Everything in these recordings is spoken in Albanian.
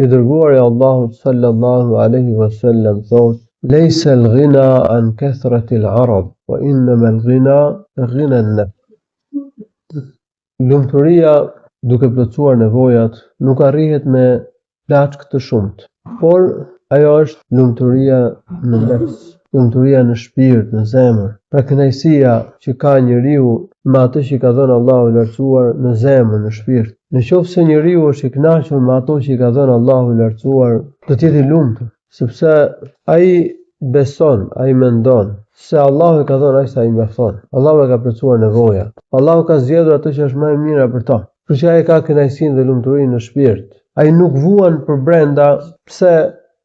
I dërguari i Allahut sallallahu alaihi wasallam thotë: "Laysa al-ghina an kathrati al-'arad, wa innama al-ghina ghina an-nafs." Lumturia, duke plotësuar nevojat, nuk arrihet me plaçk të shumt, por ajo është lumturia në nefs, lumturia në shpirt, në zemër. Pra kënaqësia që ka njeriu me atë që ka dhënë Allahu i lartësuar në zemër, në shpirt. Nëse njeriu është i kënaqur me ato që i ka dhënë Allahu i lartësuar, do të jetë i lumtur, sepse ai beson, ai mendon se Allahu e ka dhënë ai sa i mjafton. Allahu e ka plotësuar nevojat. Allahu ka zgjedhur atë që është më e mira për ta. Për që ai ka kënaqësinë dhe lumturinë në shpirt. Ai nuk vuan për brenda pse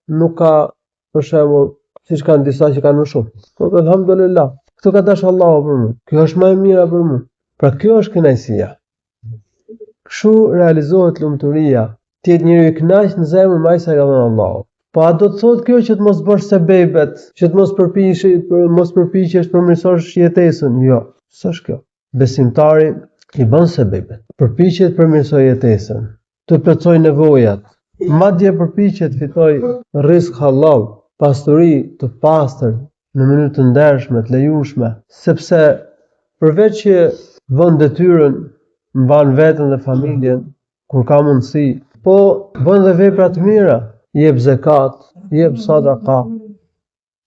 nuk ka, për shembull, siç kanë disa që kanë më shumë. Po alhamdulillah, këtë ka dashur Allahu për mua. Kjo është më e mira për mua. Pra kjo është kënaqësia. Kështu realizohet lumturia. Ti jetë njeriu i kënaq në zemër me sa i ka dhënë Allahu. Po a do të thotë kjo që të mos bësh sebebet, që të mos përpiqesh të përmirësosh jetesën? Jo, s'është kjo. Besimtari i bën sebebet, përpiqet të përmirësojë jetesën, të plotësojë nevojat, madje përpiqet të fitojë rrezik halal, pasturi të pastër në mënyrë të ndershme, të lejueshme, sepse përveç që vën detyrën, mban veten dhe familjen kur ka mundësi, po bën dhe vepra të mira, jep zakat, jep sadaka,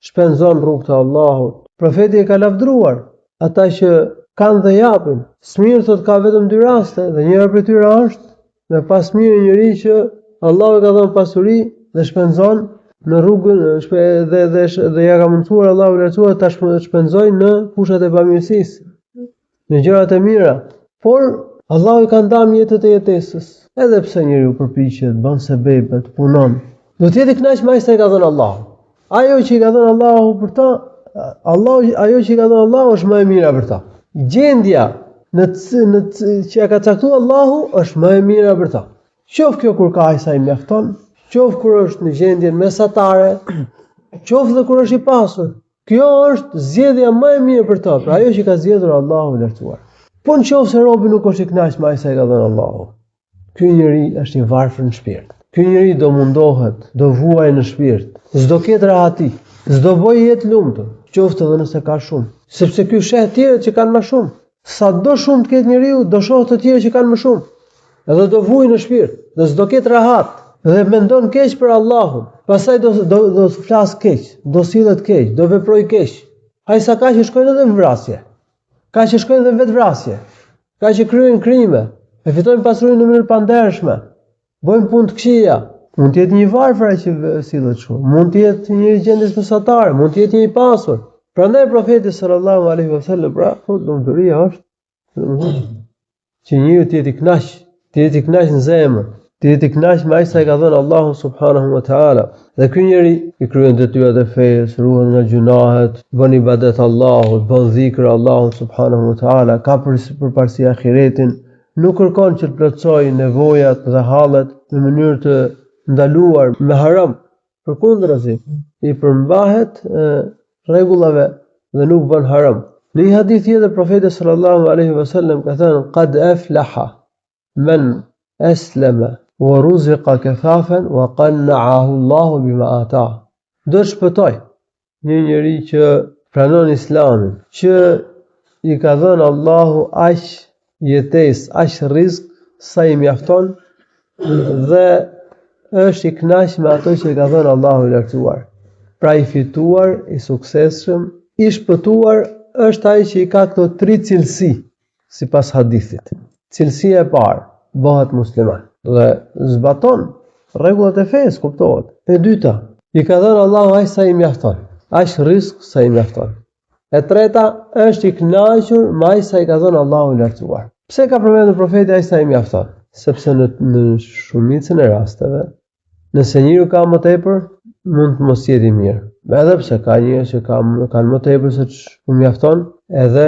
shpenzon rrugë të Allahut. Profeti e ka lavdruar ata që kanë dhe japin. Smir thot ka vetëm dy raste dhe njëra prej tyre është me pas mirë njëri që Allahu e ka dhënë pasuri dhe shpenzon në rrugën dhe ja ka mundsuar Allahu i lartësuar ta shpenzojë në fushat e bamirësisë, në gjërat e mira. Por Allahu i ka ndarë mjetet e jetesës. Edhe pse njeriu përpiqet, bën sebebet, punon, do të jetë i kënaq me sa i ka dhënë Allahu. Ajo që i ka dhënë Allahu për ta, ajo që i ka dhënë Allahu është më e mira për ta. Gjendja që ja ka caktuar Allahu është më e mira për ta. Qoftë kjo kur ka ai sa i mjafton, qoftë kur është në gjendjen mesatare, qoftë dhe kur është i pasur. Kjo është zgjedhja më e mirë për ta, pra ajo që ka zgjedhur Allahu i lartësuar. Po nëse robi nuk është i kënaq me sa i ka dhënë Allahu, ky njeri është i varfër në shpirt. Ky njeri do mundohet, do vuajë në shpirt, s'do ketë rahati, s'do bëjë jetë lumtur, qoftë edhe nëse ka shumë, sepse ky sheh të tjerët që kanë më shumë. Sa do shumë të ketë njeriu, do shoh të tjerë që kanë më shumë. Edhe do vujë në shpirt, dhe s'do ketë rahat, dhe mendon keq për Allahun. Pastaj do flas keq, do sillet keq, do veproj keq. Ai sa ka që shkojnë edhe në vrasje. Ka që shkojnë edhe në vetvrasje. Ka që kryejnë krime, e fitojnë pasurinë në mënyrë pandershme. Bojnë punë të këqija. Mund të jetë një varfër që sillet kështu. Mund të jetë një gjendje mesatare, mund të jetë një i pasur. Prandaj profeti sallallahu alaihi wasallam lumturia është që njeriu të jetë i kënaq, të jetë i kënaq në zemër, të jetë i kënaq me sa i ka dhënë Allahu subhanahu wa taala. Dhe ky njeri i kryen detyrat e fesë, ruhet nga gjunahet, bën ibadet Allahut, bën dhikr Allahut subhanahu wa taala, ka përparësi ahiretin, nuk kërkon që të plotësojë nevojat dhe hallet në mënyrë të ndaluar me haram. Përkundrazi, i përmbahet rregullave dhe nuk bën haram. Në një hadith tjetër profeti sallallahu alaihi wasallam ka thënë: "Qad aflaha man aslama wa ruziqa kafafan wa qanna'ahu Allahu bima ata." Do shpëtoj një njeri që pranon Islamin, që i ka dhënë Allahu aq jetesë, aq rrezik sa i mjafton dhe është i kënaq me ato që i ka dhënë Allahu i lartësuar. Pra i fituar, i suksesshëm, i shpëtuar është ai që i ka këto 3 cilësi sipas hadithit. Cilësia e parë, bëhet musliman dhe zbaton rregullat e fesë, kuptohet. E dyta, i ka dhënë Allahu aq sa i mjafton, aq rrezik sa i mjafton. E treta, është i kënaqur me aq sa i ka dhënë Allahu i lartësuar. Pse ka përmendur profeti aq sa i mjafton? Sepse në shumicën e rasteve, nëse njeriu ka më tepër, mund të mos jetë i mirë. Edhe pse ka njerëz që kanë më tepër se ç'u mjafton, edhe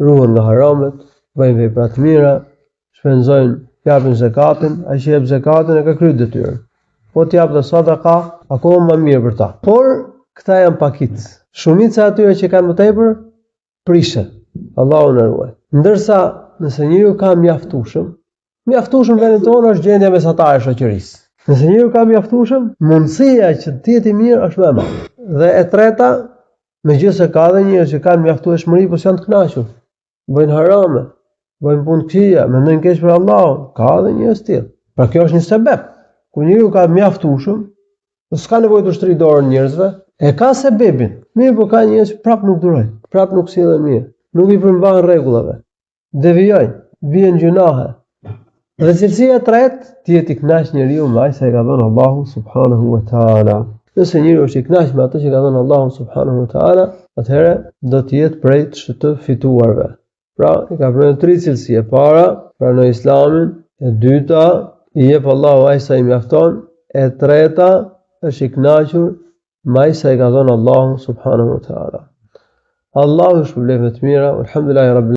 ruhen nga haramet, bëjnë vepra të mira, shpenzojnë, japin zakatin, ai që jep zakatin e ka kryer detyrën. Po të jap dhe sadaka, akoma më mirë për ta. Por këta janë pakicë. Shumica e atyre që kanë më tepër prishen. Allahu na ruaj. Ndërsa nëse njeriu ka mjaftueshëm vendin tonë është gjendja mesatare e shoqërisë. Nëse njeriu ka mjaftueshëm, mundësia që të jetë i mirë është më e madhe. Dhe e treta, megjithëse ka edhe njerëz që kanë mjaftueshmëri, por janë të kënaqur, bëjnë harame, bëjnë punë të këqija, mendojnë keq për Allahun, ka edhe njerëz të tillë. Pra kjo është një sebeb. Kur njeriu ka mjaftueshëm, s'ka nevojë të ushtri dorën njerëzve, e ka sebebin. Mirë, por ka njerëz që prap nuk durojnë, prap nuk sillen mirë, nuk i përmban rregullave, devijojnë, bien gjunahe. Dhe cilësia e tretë, të jetë i kënaq njeriu me aq sa i ka dhënë Allahu subhanahu wa taala. Nëse njeriu është i kënaq me atë që ka dhënë Allahu subhanahu wa taala, atëherë do të jetë prej të fituarve. Pra, i ka përmendur tre cilësi. E para, pranoi Islamin, e dyta, i jep Allahu aq sa i mjafton, e treta, është i kënaqur me aq sa i ka dhënë Allahu subhanahu wa taala. Allahu shpëlbej me të mira, alhamdulillahi rabbil